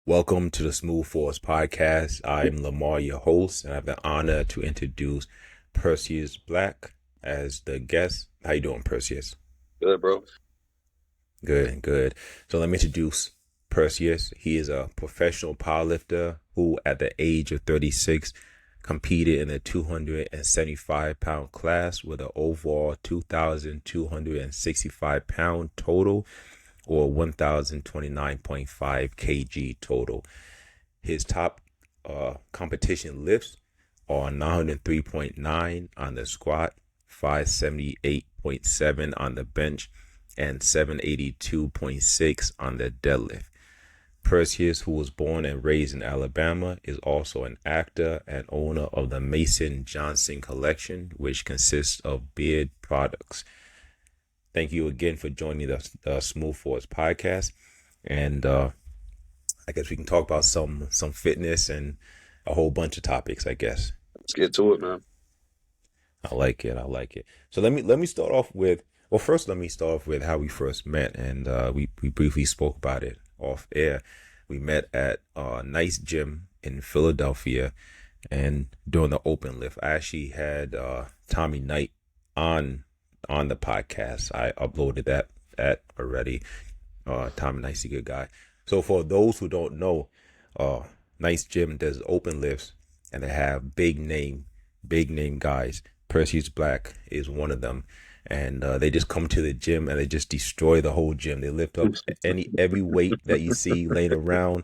Welcome to the Smooth Force Podcast. I'm Lamar, your host, and I have the honor to introduce Perseus Black as the guest. How you doing, Perseus? Good, bro. Good, good. So let me introduce Perseus. He is a professional powerlifter who, at the age of 36, competed in the 275-pound class with an overall 2,265-pound total, or 1,029.5 kg total. His top competition lifts are 903.9 on the squat, 578.7 on the bench, and 782.6 on the deadlift. Perseus, who was born and raised in Alabama, is also an actor and owner of the Mason Johnson Collection, which consists of beard products. Thank you again for joining the Smooth Force podcast, and I guess we can talk about some fitness and a whole bunch of topics, I guess. Let's get to it, man. I like it. I like it. So let me start off with, well, first let me start off with how we first met, and we briefly spoke about it off air. We met at a nice gym in Philadelphia, and during the open lift, I actually had Tommy Knight on the podcast. I uploaded that already. Tommy Knight's a good guy. So for those who don't know, Nice Gym does open lifts, and they have big name guys. Perseus Black is one of them, and they just come to the gym and they just destroy the whole gym. They lift up every weight that you see laying around.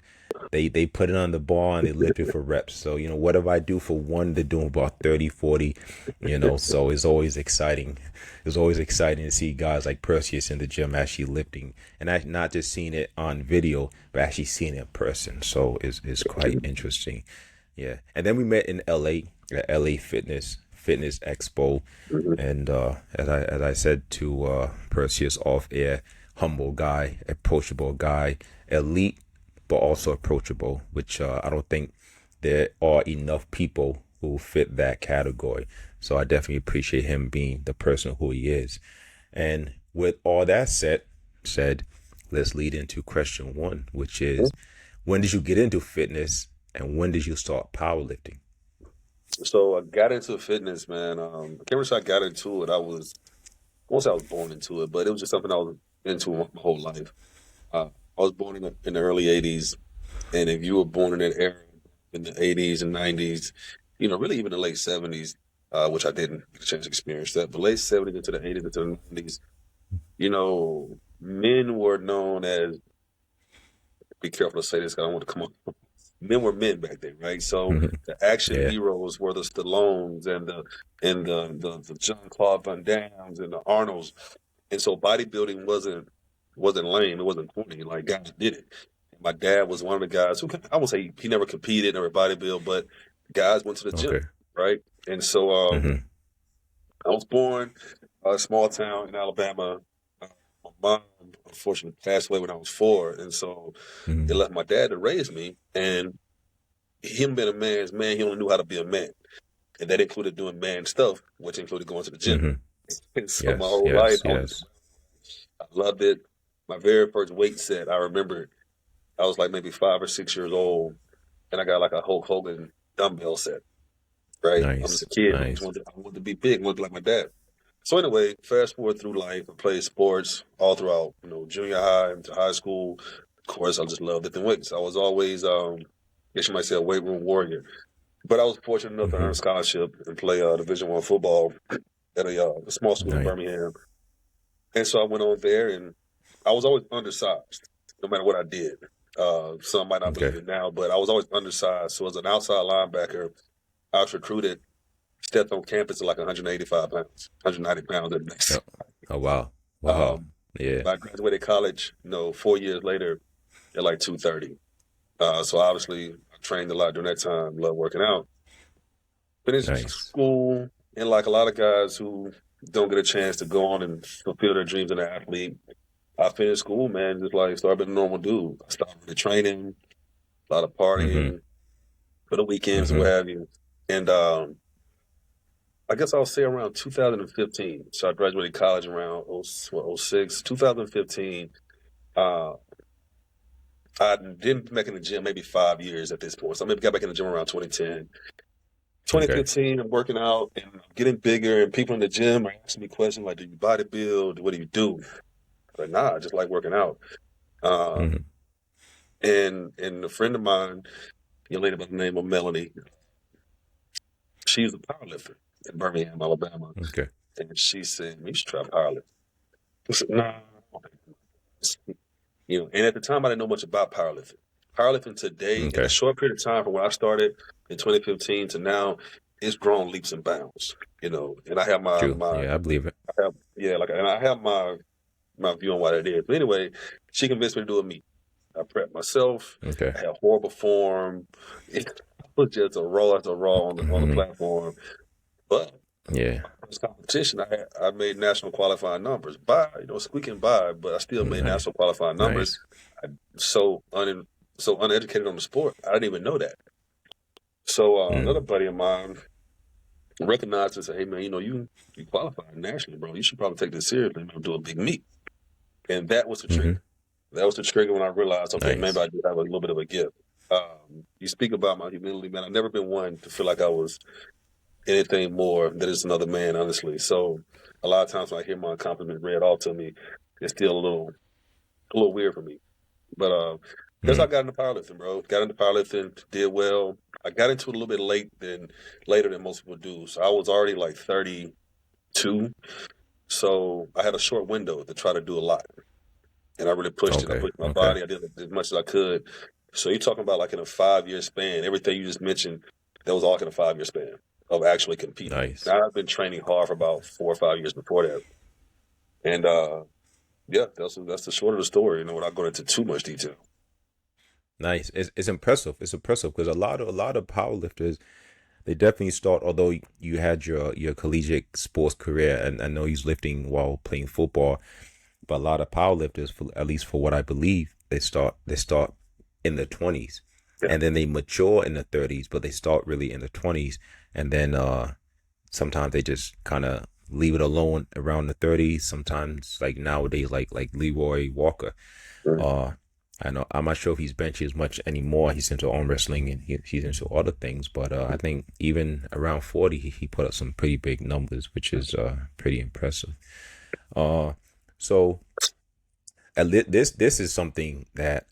They put it on the bar and they lift it for reps. So, whatever I do for one, they're doing about 30, 40, so it's always exciting. It's always exciting to see guys like Perseus in the gym actually lifting, and not just seeing it on video, but actually seeing it in person. So it's quite interesting. Yeah. And then we met in LA at LA Fitness Expo. And as I said to Perseus off air, humble guy, approachable guy, elite, but also approachable, which I don't think there are enough people who fit that category. So I definitely appreciate him being the person who he is. And with all that said, let's lead into question one, which is, when did you get into fitness and when did you start powerlifting? So I got into fitness, man. I can't remember if I got into it. I won't say I was born into it, but it was just something I was into my whole life. I was born in the early 80s, and if you were born in that era, in the 80s and 90s, really even the late 70s, which I didn't get a chance to experience that, but late 70s into the 80s into the 90s, men were known as, be careful to say this, 'cause I don't want to come on. Men were men back then, right? So the action Yeah. heroes were the Stallones and the Jean-Claude Van Dammes and the Arnolds, and so bodybuilding wasn't lame. It wasn't corny. Like, guys did it. My dad was one of the guys who, I won't say he never competed, never bodybuild, but guys went to the gym, Okay. right? And so hmm I was born a small town in Alabama. My mom, unfortunately, passed away when I was 4, and so it hmm left my dad to raise me. And him being a man's man, he only knew how to be a man, and that included doing man stuff, which included going to the gym. hmm And so my Yes, whole life, yes, yes. I loved it. My very first weight set, I remember, I was like maybe 5 or 6 years old, and I got like a Hulk Hogan dumbbell set. Right, I'm just Nice, a kid. nice. I wanted to be big, I wanted to be like my dad. So anyway, fast forward through life, I played sports all throughout, junior high into high school. Of course, I just loved lifting weights. I was always, I guess you might say, a weight room warrior. But I was fortunate enough to earn hmm a scholarship and play Division I football at a small school in Nice. Birmingham. And so I went on there, and I was always undersized, no matter what I did. Some might not Okay. believe it now, but I was always undersized. So as an outside linebacker, I was recruited, stepped on campus at like 185 pounds, 190 pounds at Oh, best. oh wow. Wow. Um, Yeah. I graduated college, 4 years later at like 230. So obviously I trained a lot during that time, loved working out. Finished Nice. school, and like a lot of guys who don't get a chance to go on and fulfill their dreams as an athlete, I finished school, man, just like started being a normal dude. I started with the training, a lot of hmm partying for the weekends and what hmm have you. And I guess I'll say around 2015. So I graduated college around 06, 2015. Uh, I didn't come back in the gym maybe 5 years at this point. So I maybe got back in the gym around 2010. Okay. 2015, I'm working out and I'm getting bigger, and people in the gym are asking me questions like, "Do you bodybuild? What do you do?" But nah, I just like working out. Um, Hmm. and a friend of mine, a lady by the name of Melanie, she's a powerlifter in Birmingham, Alabama, Okay. and she said, "You should try powerlifting." I said, "Nah." I don't think so." And at the time, I didn't know much about powerlifting. Powerlifting today, in a Okay. short period of time from when I started in 2015 to now, it's grown leaps and bounds. And I have my True. my Yeah, I believe it. I have yeah, like, and I have my view on what it is. But anyway, she convinced me to do a meet. I prepped myself. Okay. I had horrible form. It was just a raw on the Hmm. platform. But Yeah. my first competition, I made national qualifying numbers squeaking by, but I still made Nice. national qualifying numbers. Nice. I'm so uneducated on the sport. I didn't even know that. So another Mm. buddy of mine recognized and said, "Hey man, you qualified nationally, bro. You should probably take this seriously and do a big meet." And that was the Hmm. trigger. That was the trigger when I realized, okay, maybe Nice. I do have a little bit of a gift. You speak about my humility, man. I've never been one to feel like I was anything more than just another man, honestly. So a lot of times when I hear my compliment read off to me, it's still a little weird for me. But that's how I Mm. got into powerlifting, bro. Got into powerlifting, did well. I got into it a little bit later than most people do. So I was already like 32. So I had a short window to try to do a lot. And I really pushed it. I Okay. pushed my Okay. body. I did as much as I could. So you're talking about like in a 5 year span, everything you just mentioned, that was all in a 5 year span of actually competing. Nice. Now I've been training hard for about 4 or 5 years before that. And yeah, that's the short of the story, without going into too much detail. Nice. It's impressive. It's impressive because a lot of powerlifters, they definitely start. Although you had your collegiate sports career, and I know he's lifting while playing football, but a lot of powerlifters, for at least for what I believe, they start in the 20s, Yeah. and then they mature in the 30s, but they start really in the 20s, and then sometimes they just kind of leave it alone around the 30s. Sometimes like nowadays, like Leroy Walker. Mhm. Uh, I know I'm not sure if he's benched as much anymore. He's into arm wrestling and he's into other things. But I think even around 40, he put up some pretty big numbers, which is pretty impressive. Uh, so this is something that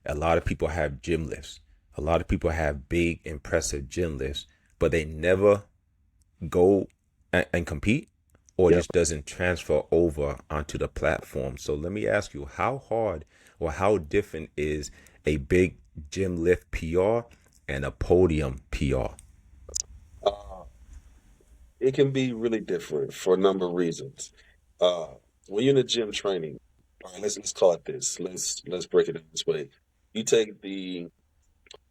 a lot of people have gym lifts. A lot of people have big, impressive gym lifts, but they never go and compete, or Yeah. just doesn't transfer over onto the platform. So let me ask you, how hard or how different is a big gym lift PR and a podium PR? Uh, it can be really different for a number of reasons. Uh, when you're in the gym training, all right, let's call it this. Let's break it down this way. You take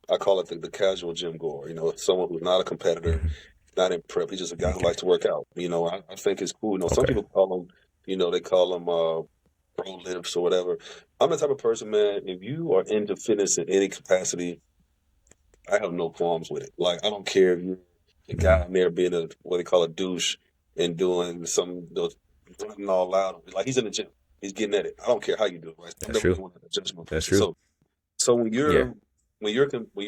I call it the casual gym goer. Someone who's not a competitor, Hmm. not in prep. He's just a guy who Okay. likes to work out. I think it's cool. Some Okay. people call them, they call them pro lifts or whatever. I'm the type of person, man. If you are into fitness in any capacity, I have no qualms with it. Like I don't care if you're a guy Hmm. in there being a what they call a douche and doing some those running all out. Like he's in the gym, he's getting at it. I don't care how you do it. Right? I'm That's never true. one of the judgmental That's person. true. So when Yeah. you're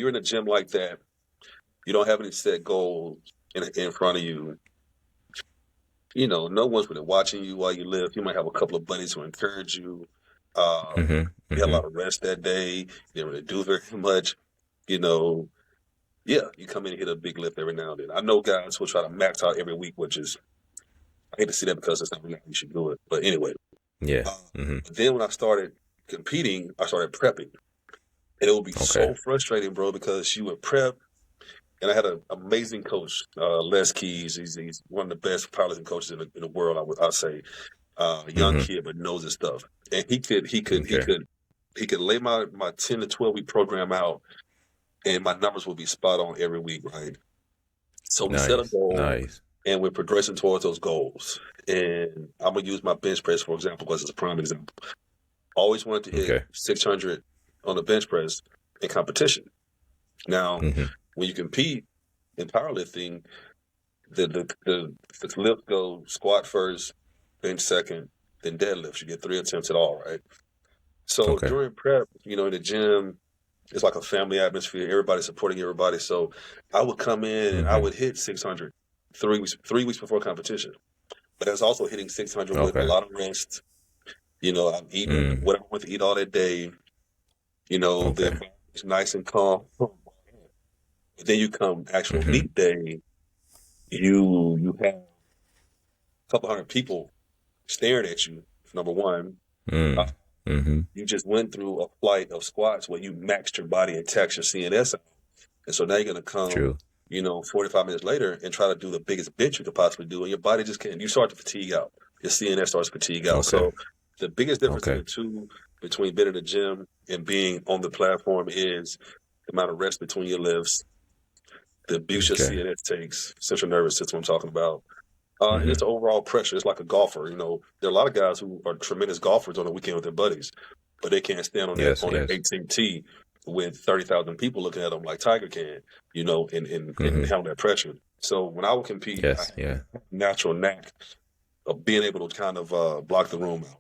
in a gym like that, you don't have any set goals in front of you. No one's really watching you while you live. You might have a couple of buddies who encourage you. Uh, Hmm. you had a Hmm. lot of rest that day. You didn't really do very much. You know, yeah, you come in and hit a big lift every now and then. I know guys who try to max out every week, which is I hate to see that because it's not really how you should do it. But anyway, Yeah. uh, Hmm. but then when I started competing, I started prepping, and it would be Okay. so frustrating, bro, because you would prep. And I had an amazing coach, Les Keys. He's one of the best powerlifting coaches in the world. I'd say, a young Hmm. kid, but knows his stuff. And Okay. he could lay my 10 to 12 week program out, and my numbers would be spot on every week, right? So we set a Nice. goal, Nice. and we're progressing towards those goals. And I'm gonna use my bench press for example, because it's a prime example. Always wanted to hit Okay. 600 on the bench press in competition. Now, Hmm. when you compete in powerlifting, the lift go squat first, bench second, then deadlifts. You get 3 attempts at all, right? So Okay. during prep, in the gym, it's like a family atmosphere. Everybody's supporting everybody. So I would come in and I Mm-hmm. would hit 600 3 weeks before competition. But that's also hitting 600 with a Okay. lot of rest. I'm eating Mm. what I want to eat all that day. The Okay. environment's nice and calm. But then you come actual Mm-hmm. meet day, you have a couple hundred people staring at you. Number one, uh, Mm. Mm-hmm. you just went through a flight of squats where you maxed your body and taxed your CNS out. And so now you're gonna come, True. 45 minutes later and try to do the biggest bench you could possibly do, and your body just can't. You start to fatigue out. Your CNS starts to fatigue out. Okay. So the biggest difference in Okay. the two between being in the gym and being on the platform is the amount of rest between your lifts, the abuse your Okay. CNS takes, central nervous system I'm talking about. And Mm-hmm. it's the overall pressure. It's like a golfer. There are a lot of guys who are tremendous golfers on the weekend with their buddies, but they can't stand on that Yes. on that Yes. 18th tee with 30,000 people looking at them like Tiger can. And Mm-hmm. handle that pressure. So when I would compete, I Yes. had Yeah. a natural knack of being able to kind of block the room out.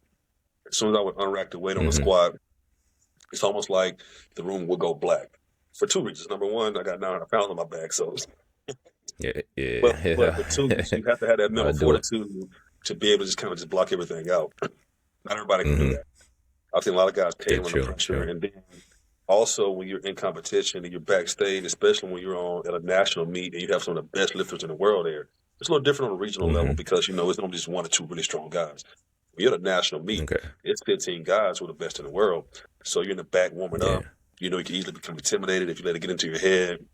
As soon as I would unrack the weight on the Mm-hmm. squat, it's almost like the room would go black for two reasons. Number one, I got 900 pounds on my back, so Yeah. but for two, Yeah. you have to have that I mental do it. fortitude to be able to just kind of just block everything out. Not everybody can do Mm-hmm. that. I've seen a lot of guys Yeah. cave under True. pressure, True. and then also when you're in competition and you're backstage, especially when you're on at a national meet and you have some of the best lifters in the world there. It's a little different on a regional level Mm-hmm. because it's only just one or two really strong guys. When you're at a national meet, Okay. it's 15 guys who are the best in the world. So you're in the back warming Yeah. up. You can easily become intimidated if you let it get into your head.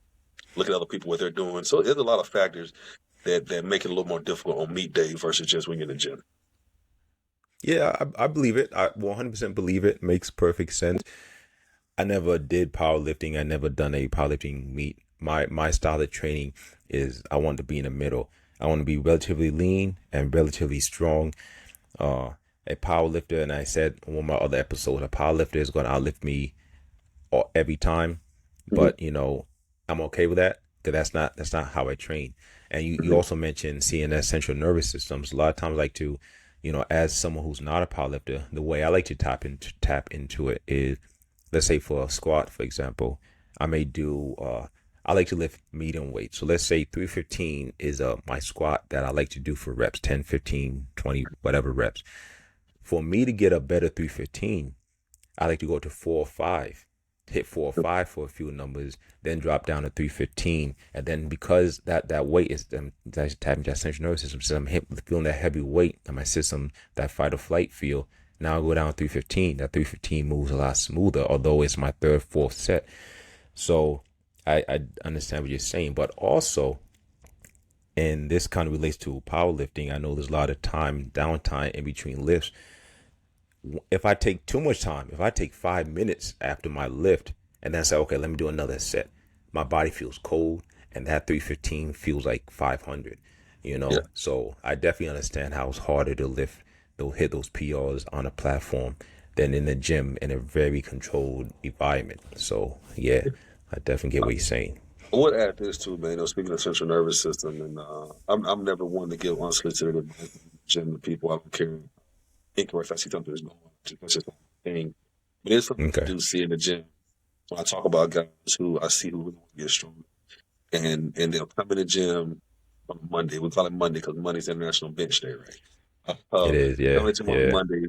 Look at other people what they're doing. So there's a lot of factors that make it a little more difficult on meet day versus just when you're in the gym. Yeah. I believe it. I 100% believe it. Makes perfect sense. I never did powerlifting. I never done a powerlifting meet. My style of training is I want to be in the middle. I want to be relatively lean and relatively strong. Uh, a powerlifter, and I said on one of my other episodes, a powerlifter is going to outlift me every time, Mm-hmm. but I'm okay with that because that's not how I train. And you Mm-hmm. also mentioned CNS, central nervous systems. A lot of times I like to, as someone who's not a powerlifter, the way I like to tap into it is, let's say for a squat, for example, I may do I like to lift medium weight. So let's say 315 is my squat that I like to do for reps, 10, 15, 20, whatever reps. For me to get a better 315, I like to go to 4 or 5, hit 4 or 5 for a few numbers, then drop down to 315. And then because that weight is that's tapping that central nervous system, so I'm feeling that heavy weight in my system, that fight or flight feel. Now I go down to 315. That 315 moves a lot smoother, although it's my third, fourth set. So I understand what you're saying, but also, and this kind of relates to powerlifting, I know there's a lot of downtime in between lifts. If I take too much time, if I take 5 minutes after my lift and then say, okay, let me do another set, my body feels cold and that 315 feels like 500, Yeah. So I definitely understand how it's harder to lift, hit those PRs on a platform than in the gym in a very controlled environment. So yeah, I definitely get what you're saying. I would add this too, man. Speaking of central nervous system, and I'm never one to give unsolicited advice in the gym to people. I don't care. Incorrect. If I see something that's going on, that's just not a thing. But it's something I Okay. do see in the gym when I talk about guys who I see who really want to get strong, and they'll come in the gym on Monday. We call it Monday because Monday's International Bench Day, right? It is. Come Yeah. in the gym on Yeah. Monday.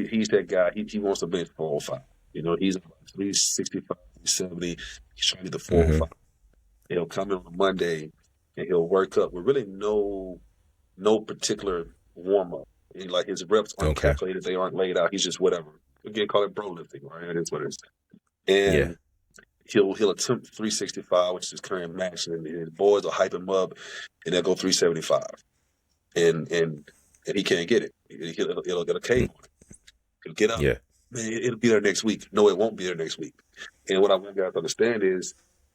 He's that guy. He wants to bench 405. He's about 365, 370. He's trying to get the Mm-hmm. 405. He'll come in on a Monday and he'll work up with really no particular warm up. Like his reps aren't Okay. calculated, they aren't laid out. He's just whatever. Again, call it bro lifting, right? It is what it is. Yeah. And he'll attempt 365, which is his current max, and his boys will hype him up, and they'll go 375, and he can't get it. It'll get a cave Mm. on it. He'll get up. Yeah. Man, it'll be there next week. No, it won't be there next week. And what I want guys to understand is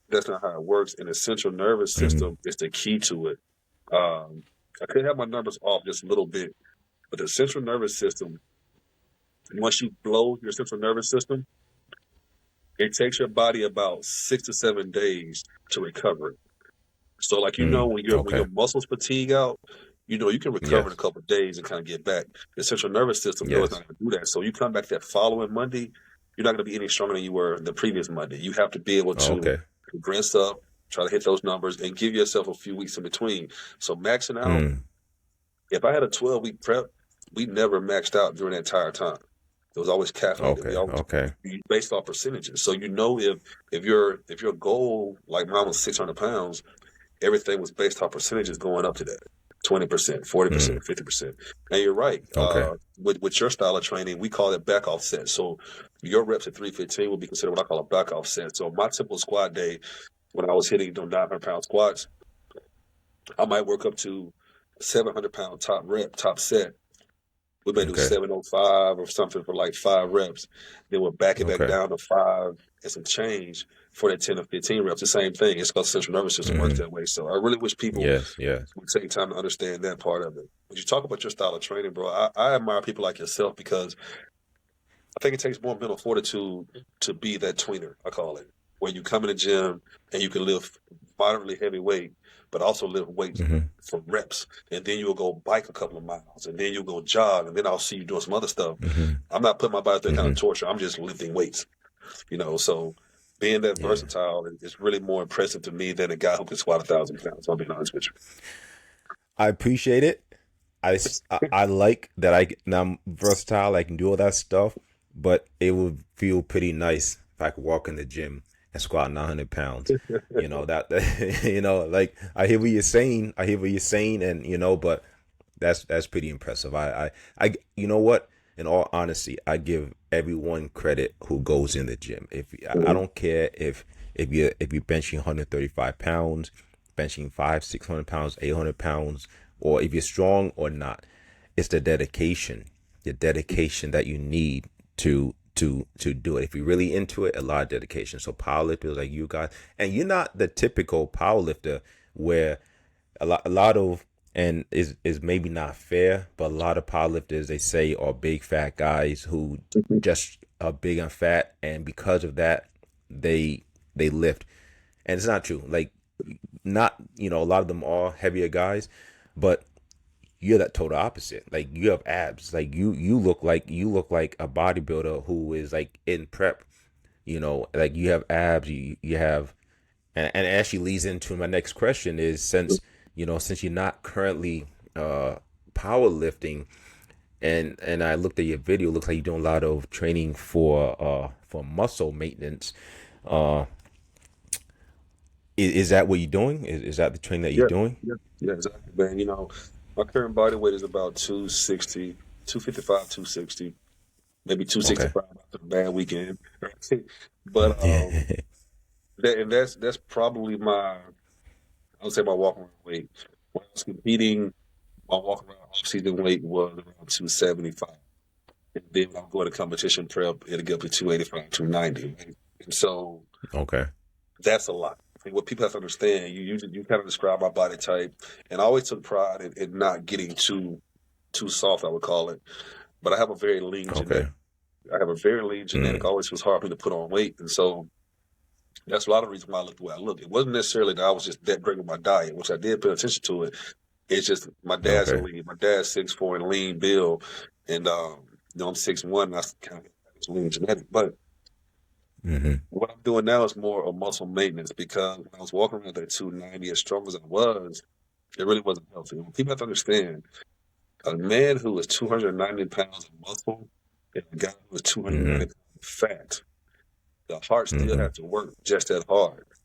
that's not how it works. And the central nervous Mm-hmm. system is the key to it. I could have my numbers off just a little bit, but the central nervous system, once you blow your central nervous system, it takes your body about 6 to 7 days to recover. So, like Mm. when your Okay. muscles fatigue out, you can recover in a Yes. couple of days and kind of get back. The central nervous system knows Yes. not to do that. So you come back that following Monday, you're not going to be any stronger than you were the previous Monday. You have to be able to Okay. progress up, try to hit those numbers, and give yourself a few weeks in between. So maxing out, Mm. if I had a 12-week prep, we never maxed out during that entire time. It was always calculated. We Okay. always Okay. based off percentages. So if your goal, like mine was 600 pounds, everything was based off percentages going up to that. 20%, Mm. 40%, 50%. And you're right. Okay. With your style of training, we call it back off set. So your reps at 315 would be considered what I call a back off set. So my typical squat day, when I was hitting them 900-pound squats, I might work up to 700-pound top set. We may do Okay. 705 or something for like 5 reps. Then we'll back it back Okay. down to 5 and some change for that 10 or 15 reps. The same thing. It's because the central nervous system works Mm. that way. So I really wish people Yes. Yes. would take time to understand that part of it. When you talk about your style of training, bro, I admire people like yourself because I think it takes more mental fortitude to be that tweener, I call it, where you come in the gym and you can lift moderately heavy weight, but also lift weights Hmm. for reps. And then you'll go bike a couple of miles, and then you'll go jog, and then I'll see you doing some other stuff. Hmm. I'm not putting my body through that kind Hmm. of torture. I'm just lifting weights, so being that Yeah. versatile is really more impressive to me than a guy who can squat 1,000 pounds. I'll be honest with I appreciate it. I like that now I'm versatile. I can do all that stuff, but it would feel pretty nice if I could walk in the gym and squat 900 pounds. you. That like I hear what you're saying. I hear what you're saying, and but that's pretty impressive. I you know what? In all honesty, I give everyone credit who goes in the gym. If I Mhm. don't care if you're benching 135 pounds, benching 600 pounds, 800 pounds, or if you're strong or not, it's the dedication that you need to do it. If you're really into it, a lot of dedication. So powerlifters like you guys, and you're not the typical powerlifter where a lot of, and is maybe not fair, but a lot of powerlifters they say are big fat guys who just are big and fat, and because of that they lift, and it's not true. Like, not, a lot of them are heavier guys, but you're that total opposite. Like, you have abs. Like, you look like a bodybuilder who is like in prep. Like, you have abs. You have, and it actually leads into my next question is, since you're not currently powerlifting, and I looked at your video, it looks like you're doing a lot of training for muscle maintenance. Uh, is that what you're doing? Is that the training that you're Yeah, doing? yeah, exactly, man. My current body weight is about 260, 255, 260, maybe Okay. 265 after a bad weekend. Right? But Yeah. that's probably I would say my walk around weight. When I was competing, my walk around off season weight was around 275. And then when I'm going to competition prep, it'll get up to 285, 290. Right? And so Okay. that's a lot. And what people have to understand, you kind of describe my body type, and I always took pride in not getting too soft, I would call it. But I have a very lean Okay. genetic. I have a very lean genetic. Mm. Always was hard for me to put on weight, and so that's a lot of the reason why I look the way I look. It wasn't necessarily that I was just that great with my diet, which I did pay attention to it. It's just my dad's a Okay. lean. My dad's 6'4" and lean build, and I'm 6'1", and that's kind of lean genetic. But Hmm. what I'm doing now is more of muscle maintenance because when I was walking around at 290, as strong as I was, it really wasn't healthy. People have to understand a man who is 290 pounds of muscle and a guy who is 290 Hmm. pounds of fat, the heart still Hmm. has to work just as hard to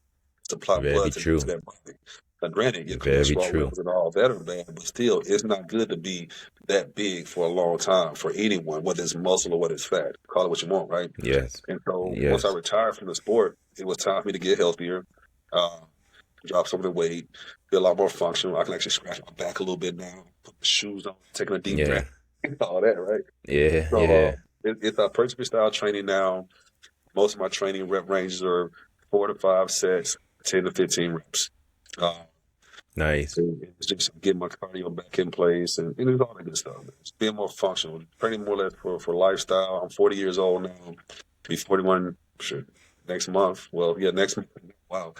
supply Very blood to true. that body. Now, granted, your Very cholesterol true. levels and all that are bad, but still, it's not good to be that big for a long time for anyone, whether it's muscle or whether it's fat. Call it what you want, right? Yes. And so once I Yes. retired from the sport, it was time for me to get healthier, uh, drop some of the weight, be a lot more functional. I can actually scratch my back a little bit now, put my shoes on, taking a deep Yeah. breath, all that, right? Yeah. So Yeah. it's a Perseus style training now. Most of my training rep ranges are 4 to 5 sets, 10 to 15 reps. Uh, Nice. it's just getting my cardio back in place and it's all that good stuff. It's being more functional, training more or less for lifestyle. I'm 40 years old now, be 41 sure, next month. Well, yeah, next month. Wow.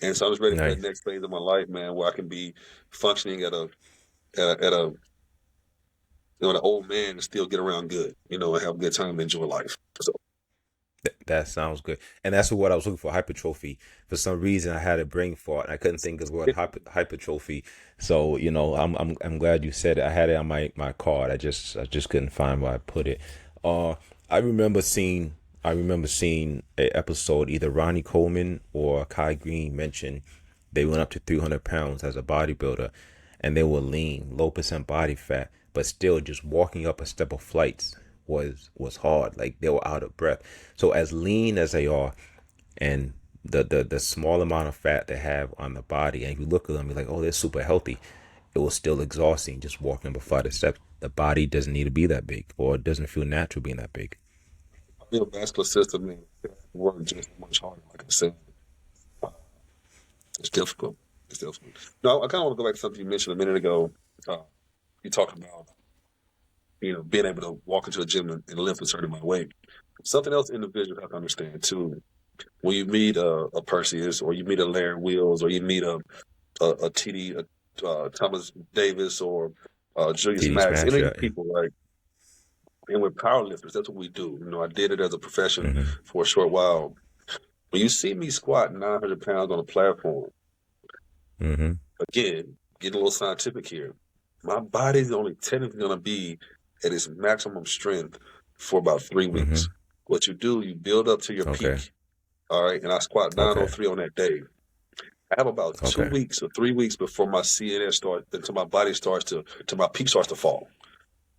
And so I'm just ready for that Nice. next phase of my life, man, where I can be functioning at a at a an old man and still get around good, and have a good time and enjoy life. So That sounds good, and that's what I was looking for. Hypertrophy. For some reason, I had a brain fart, and I couldn't think of the word hypertrophy. So I'm glad you said it. I had it on my card. I just couldn't find where I put it. Uh, I remember seeing a episode, either Ronnie Coleman or Kai Green mentioned they went up to 300 pounds as a bodybuilder, and they were lean, low percent body fat, but still just walking up a step of flights was hard. Like they were out of breath. So as lean as they are, and the small amount of fat they have on the body, and if you look at them, you're like, oh, they're super healthy. It was still exhausting just walking up a flight of steps. The body doesn't need to be that big, or it doesn't feel natural being that big. your vascular system and work just much harder. Like I said, uh, it's difficult. It's difficult. No, I kind of want to go back to something you mentioned a minute ago. Uh, you talked about being able to walk into a gym and lift a certain amount of weight. Something else individuals have to understand too. When you meet a Perseus, or you meet a Larry Wheels, or you meet a TD, Thomas Davis, or Julius TD Max, any Smash, of yeah. these people, like, and we're powerlifters. That's what we do. I did it as a profession Mm-hmm. for a short while. When you see me squat 900 pounds on a platform, Mm-hmm. again, getting a little scientific here, my body's only technically going to be at its maximum strength for about 3 weeks. Mm-hmm. What you do, you build up to your Okay. peak. All right. And I squat Okay. 903 on that day. I have about two Okay. weeks or 3 weeks before my CNS starts, until my body starts to my peak starts to fall.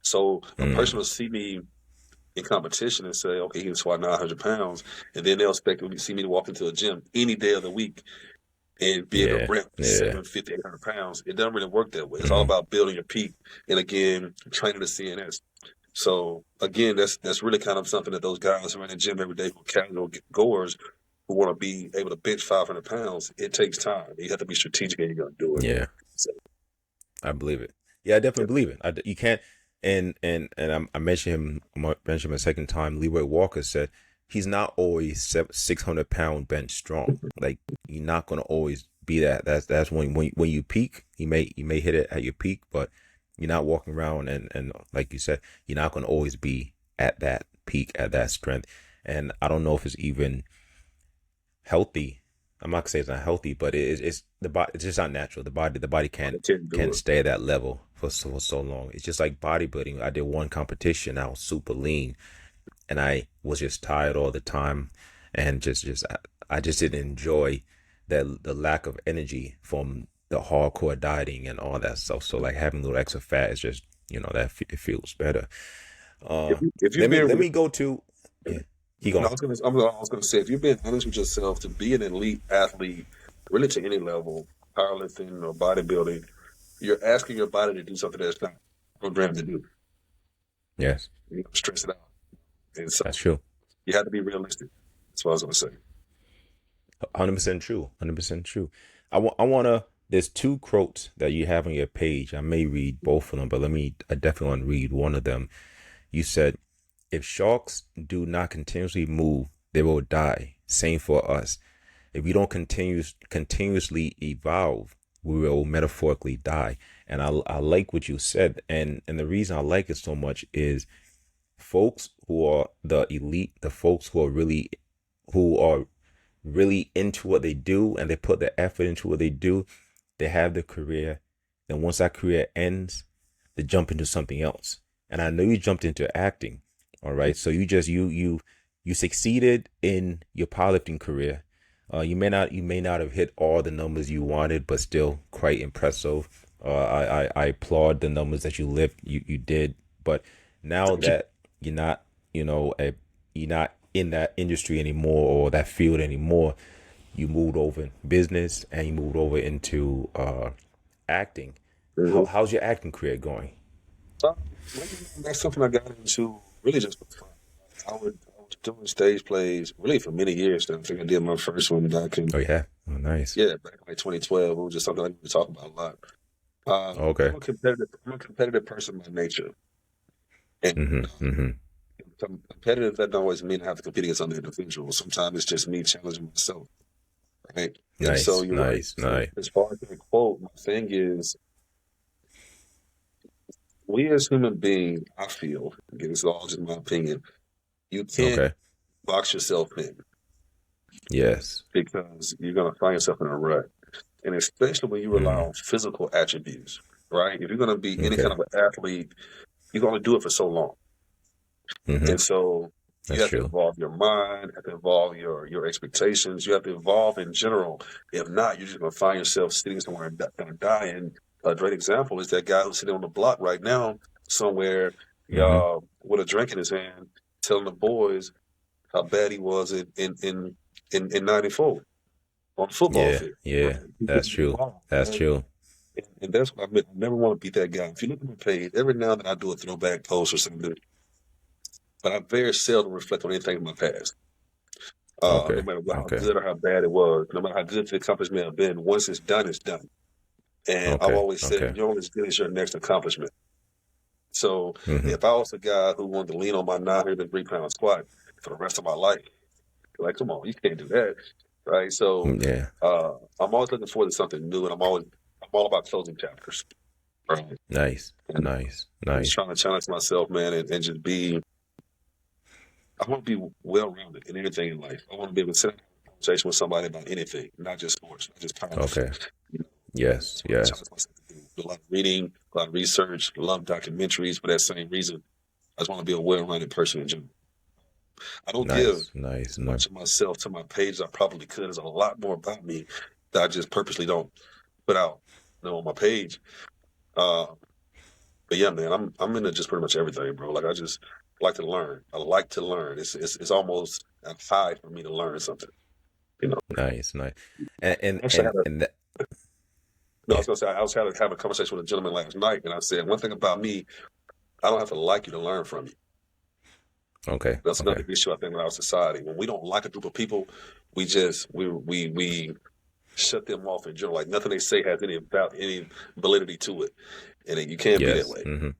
So a person Mm. will see me in competition and say, okay, he can squat 900 pounds. And then they'll expect to see me to walk into a gym any day of the week and be able to Yeah. rep Yeah. 750, 800 pounds. It doesn't really work that way. It's all Mm-hmm. about building your peak and, again, training the CNS. So, again, that's really kind of something that those guys who are in the gym every day, who casual goers, who want to be able to bench 500 pounds, it takes time. You have to be strategic and you're going to do it. Yeah. So, I believe it. Yeah, I yeah. definitely believe it. You can't. I mentioned him a second time. Leroy Walker said he's not always 600 pound bench strong. Like you're not gonna always be that. That's when you peak. You may hit it at your peak, but you're not walking around and like you said, you're not gonna always be at that peak at that strength. And I don't know if it's even healthy. I'm not gonna say it's not healthy, but it's the body. It's just not natural. The body I can't can't do can't it. stay at that level for so long. It's just like bodybuilding. I did one competition. I was super lean, and I was just tired all the time, and I just didn't enjoy the lack of energy from the hardcore dieting and all that stuff. So like having a little extra fat is just it feels better. If, Uh, you, if you're let me being let me go to yeah. Keep No, going. I was gonna say, if you're being honest with yourself, to be an elite athlete, really to any level, powerlifting or bodybuilding, you're asking your body to do something that's not programmed to do. Yes, Stress it out, and so that's true. you have to be realistic. That's what I was gonna say. 100% true. 100% true. I want to. There's two quotes that you have on your page. I may read both of them, but I definitely want to read one of them. You said, if sharks do not continuously move, they will die. Same for us. If we don't continuously evolve, we will metaphorically die. And I like what you said. And the reason I like it so much is folks who are the elite, the folks who are really into what they do and they put the effort into what they do, they have the career. Then once that career ends, they jump into something else. And I know you jumped into acting. All right. So you succeeded in your powerlifting career. You may not have hit all the numbers you wanted, but still quite impressive. I applaud the numbers that you did. But now Thank you. that you're not, you're not in that industry anymore or that field anymore, you moved over in business and you moved over into acting. Mhm. How's your acting career going? So, that's something I got into really just for fun. I was doing stage plays really for many years now. I think I did my first one back in Oh yeah, oh, nice. back in like 2012. It was just something I didn't talk about a lot. Okay. I'm a competitive person by nature, and Mm-hmm. Mm-hmm. competitive doesn't always mean I have to compete against other individuals. Sometimes it's just me challenging myself, right? And so Nice, you're right. nice, So nice. as far as that quote, my thing is, we as human beings, I feel, again, it's all just my opinion, you can't Okay. box yourself in Yes. because you're going to find yourself in a rut. And especially when you rely Mm. on physical attributes, right? If you're going to be any kind Okay. of an athlete, you're going to do it for so long. Mm-hmm. And so you That's have to true. involve your mind, you have to involve your expectations, you have to evolve in general. If not, you're just going to find yourself sitting somewhere and dying. A great example is that guy who's sitting on the block right now, somewhere, Mm-hmm. with a drink in his hand, telling the boys how bad he was in '94 on the football Yeah. field. Right? Yeah. He That's couldn't get true. involved, That's right? true. And that's what I meant. I never want to be that guy. If you look at my page, every now and then I do a throwback post or something, but I very seldom reflect on anything in my past. No Okay. matter how Okay. good or how bad it was, no matter how good the accomplishment may have been, once it's done, it's done. And I've Okay. always said, Okay. you're only as good as your next accomplishment. So Mm-hmm. if I was a guy who wanted to lean on my 903-pound squat for the rest of my life, like, come on, you can't do that, right? So Yeah. uh, I'm always looking forward to something new, and I'm all about closing chapters, right? Nice. And Nice. just Nice. trying to challenge myself, man, and just be. I want to be well rounded in anything in life. I want to be able to sit in a conversation with somebody about anything, not just sports, not just powerlifting. Okay. You know, Yes. that's what I Yes. challenge myself to do. Do a lot of reading, a lot of research, love documentaries for that same reason. I just want to be a well rounded person in general. I don't give Nice. Nice. as Nice. much of myself to my page as I probably could. There's a lot more about me that I just purposely don't put out, on my page. Uh, but yeah, man, I'm into just pretty much everything, bro. Like I just like to learn. I like to learn. It's almost a high for me to learn something. You know, Nice. Nice. And and actually, and, and that, no, I yeah. was gonna say I was having a conversation with a gentleman last night, and I said one thing about me, I don't have to like you to learn from you. Okay. That's Okay. another issue I think in our society. When we don't like a group of people, we shut them off in general. Like nothing they say has any validity to it, and you can't be that Yes. way. Mm-hmm.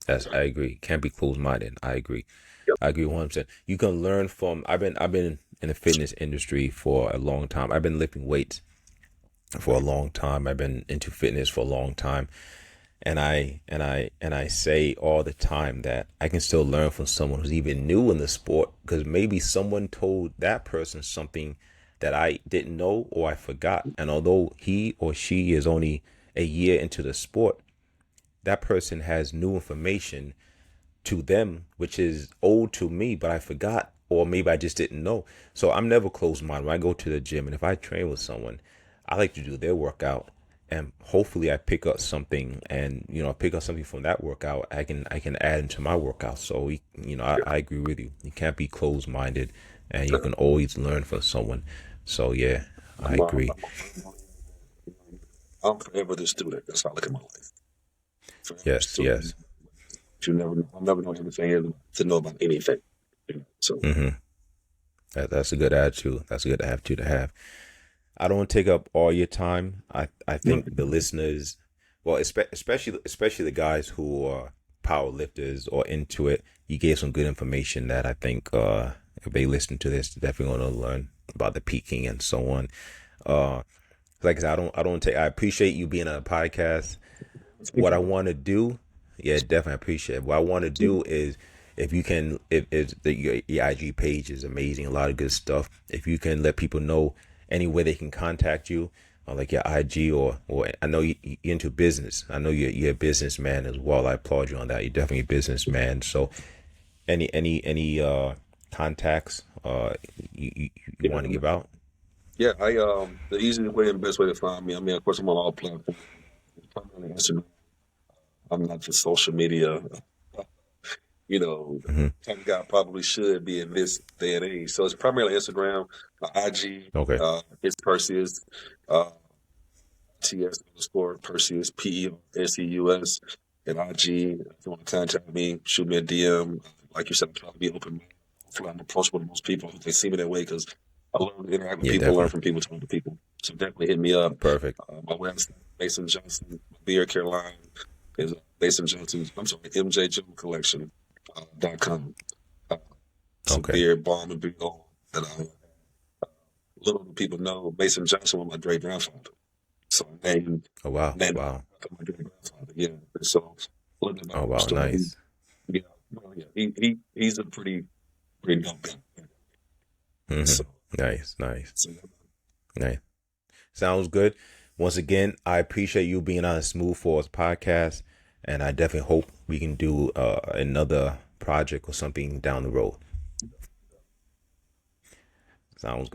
Yes, I agree. Can't be closed minded. I agree. Yep. I agree 100%. You can learn from. I've been in the fitness industry for a long time. I've been lifting weights for a long time. I've been into fitness for a long time. And I say all the time that I can still learn from someone who's even new in the sport because maybe someone told that person something that I didn't know or I forgot. And although he or she is only a year into the sport, that person has new information to them, which is old to me, but I forgot, or maybe I just didn't know. So I'm never closed minded. When I go to the gym and if I train with someone, I like to do their workout, and hopefully I pick up something, and pick up something from that workout. I can add into my workout. So I agree with you. You can't be closed minded, and you can always learn from someone. So yeah, I I'm, uh, agree. I'm forever the student. That's how I look at my life. Forever the Yes, student. yes. I'll never know everything to know about anything. So Mm-hmm. That's a good attitude. That's a good attitude to have. I don't want to take up all your time. I think the listeners, well, especially the guys who are power lifters or into it, you gave some good information that I think if they listen to this, they're definitely going to learn about the peaking and so on. Uh, like I said, I don't take. I appreciate you being on a podcast. What I want to do, yeah, definitely appreciate it. What I want to do is, if you can, if your IG page is amazing, a lot of good stuff. If you can let people know any way they can contact you, like your IG or I know you're into business. I know you're a businessman as well. I applaud you on that. You're definitely a businessman. So any contacts you want to yeah, give out? yeah. The easiest way and best way to find me. I mean, of course, I'm on all platforms. Primarily Instagram. I'm not for social media. You know, Hmm. type of guy probably should be in this day and age. So it's primarily Instagram, IG. Okay. It's Perseus, uh, TS_Perseus, Perseus, and IG. If you want to contact me, shoot me a DM. Like you said, I'll probably be open. Hopefully, I'm approachable to most people. They see me that way because I learn to interact with Yeah, people, learn definitely. from people, talk to people. So definitely hit me up. Perfect. My website, Mason Johnson, Beer Caroline, is Mason Johnson. I'm sorry, MJ Joe Collection. .com. Uh, it's a Okay. beer, balm, and beer oil that little do people know. Mason Johnson was my great grandfather. So I Oh wow. named Wow. after my great grandfather. Yeah. So Flip it Oh back. wow, So nice. yeah, well, yeah, he's a pretty dope guy. So, Nice, nice, so nice. Sounds good. Once again, I appreciate you being on the Smooth Force podcast, and I definitely hope we can do another project or something down the road. Sounds good.